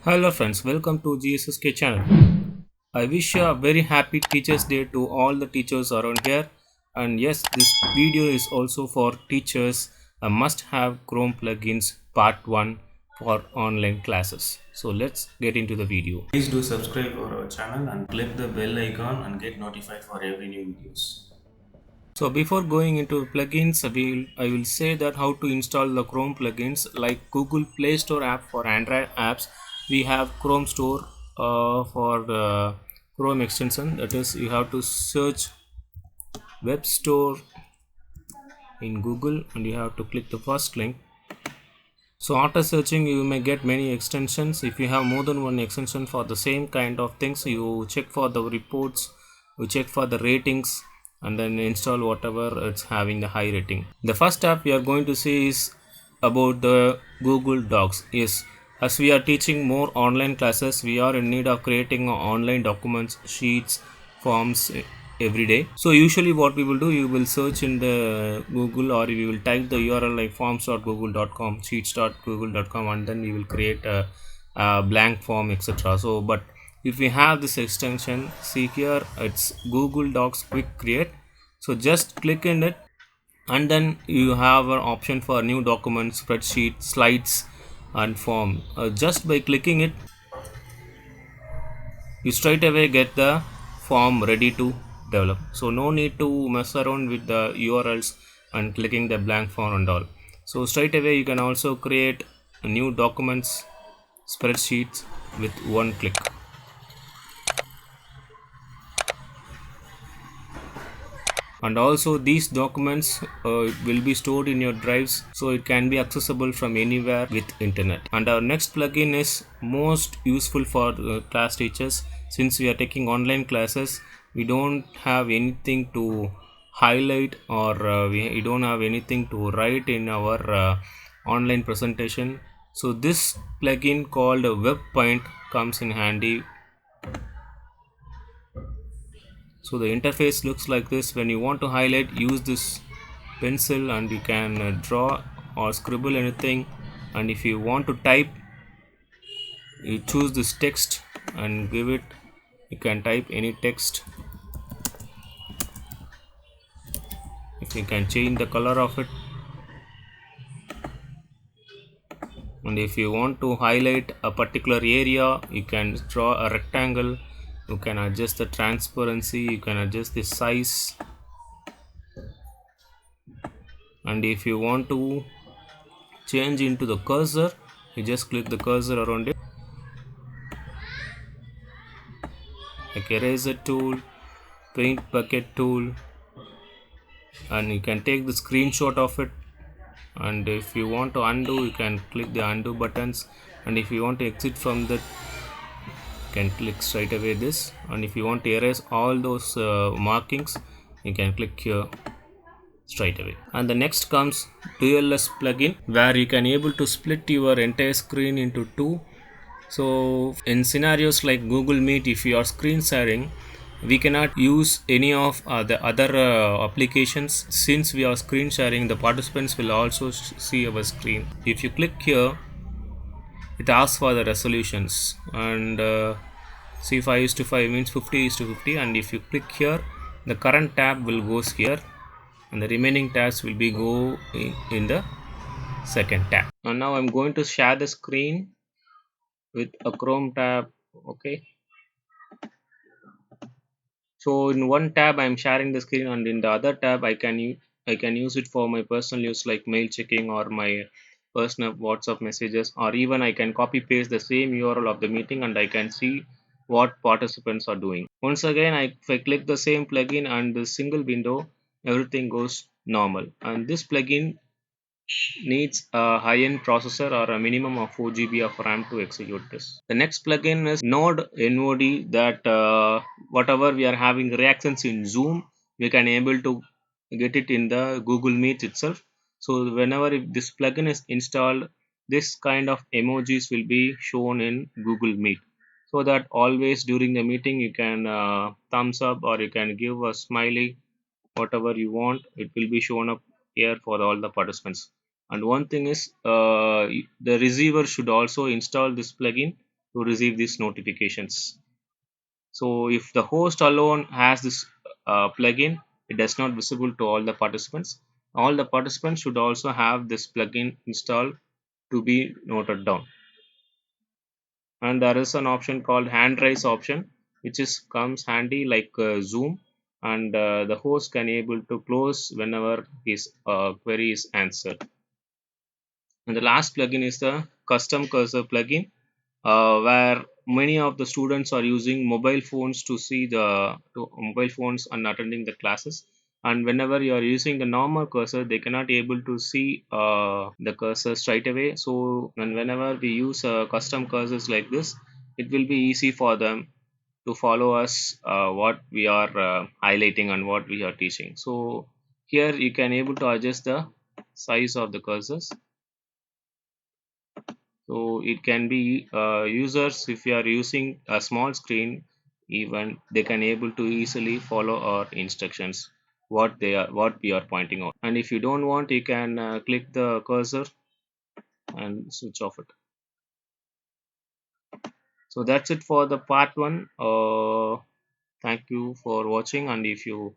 Hello friends, welcome to GSSK channel. I wish you a very happy Teachers Day to all the teachers around here. And yes, this video is also for teachers. A must-have Chrome plugins part 1 for online classes. So let's get into the video. Please do subscribe for our channel and click the bell icon and get notified for every new videos. So before going into plugins, I will say that how to install the Chrome plugins like Google Play Store app for Android apps. We have Chrome Store for the Chrome extension. That is, you have to search Web Store in Google and you have to click the first link. So after searching, you may get many extensions. If you have more than one extension for the same kind of things, you check for the reports, you check for the ratings, and then install whatever it's having the high rating. The first app we are going to see is about the Google Docs. Yes, as we are teaching more online classes, we are in need of creating online documents, sheets, forms every day. So usually what we will do, you will search in the Google, or we will type the URL like forms.google.com, sheets.google.com, and then we will create a blank form, etc. So but if we have this extension, see here, it's Google Docs quick create. So just click in it, and then you have an option for new document, spreadsheet, slides, and form. Just by clicking it, you straight away get the form ready to develop. So no need to mess around with the URLs and clicking the blank form and all. So straight away you can also create new documents, spreadsheets with one click. And also these documents will be stored in your drives, so it can be accessible from anywhere with internet. And our next plugin is most useful for class teachers. Since we are taking online classes, we don't have anything to highlight, or we don't have anything to write in our online presentation. So this plugin called WebPoint comes in handy. So the interface looks like this. When you want to highlight, use this pencil and you can draw or scribble anything. And if you want to type, you choose this text and give it, you can type any text. If you can change the color of it, and if you want to highlight a particular area, you can draw a rectangle. You can adjust the transparency, you can adjust the size. And if you want to change into the cursor, you just click the cursor around it, like eraser tool, paint bucket tool, and you can take the screenshot of it. And if you want to undo, you can click the undo buttons. And if you want to exit from that, you can click straight away this. And if you want to erase all those markings, you can click here straight away. And the next comes DLS plugin, where you can able to split your entire screen into two. So in scenarios like Google Meet, if you are screen sharing, we cannot use any of the other applications. Since we are screen sharing, the participants will also see our screen. If you click here, it asks for the resolutions, and see, 5:5 means 50:50. And if you click here, the current tab will goes here, and the remaining tabs will be go in the second tab. And now I'm going to share the screen with a Chrome tab. Okay, so in one tab I'm sharing the screen, and in the other tab I can use it for my personal use, like mail checking or my personal WhatsApp messages, or even I can copy paste the same URL of the meeting and I can see what participants are doing. Once again, if I click the same plugin and the single window, everything goes normal. And this plugin needs a high-end processor or a minimum of 4 GB of RAM to execute this. The next plugin is Node NOD, that whatever we are having reactions in Zoom, we can able to get it in the Google Meet itself. So whenever if this plugin is installed, this kind of emojis will be shown in Google Meet, so that always during the meeting you can thumbs up or you can give a smiley, whatever you want, it will be shown up here for all the participants. And one thing is, the receiver should also install this plugin, to receive these notifications. So if the host alone has this plugin, it does not visible to all the participants. All the participants should also have this plugin installed to be noted down. And there is an option called hand raise option, which is comes handy like Zoom, and the host can able to close whenever his query is answered. And the last plugin is the custom cursor plugin, where many of the students are using mobile phones to see the mobile phones and attending the classes. And whenever you are using the normal cursor, they cannot able to see the cursor straight away. So, and whenever we use custom cursors like this, it will be easy for them to follow us what we are highlighting and what we are teaching. So here you can able to adjust the size of the cursors. So it can be users, if you are using a small screen, even they can able to easily follow our instructions what we are pointing out. And if you don't want, you can click the cursor and switch off it. So that's it for the part one. Thank you for watching, and if you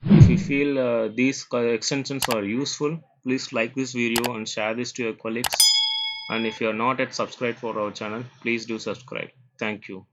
feel these extensions are useful, please like this video and share this to your colleagues. And if you are not yet subscribed for our channel, please do subscribe. Thank you.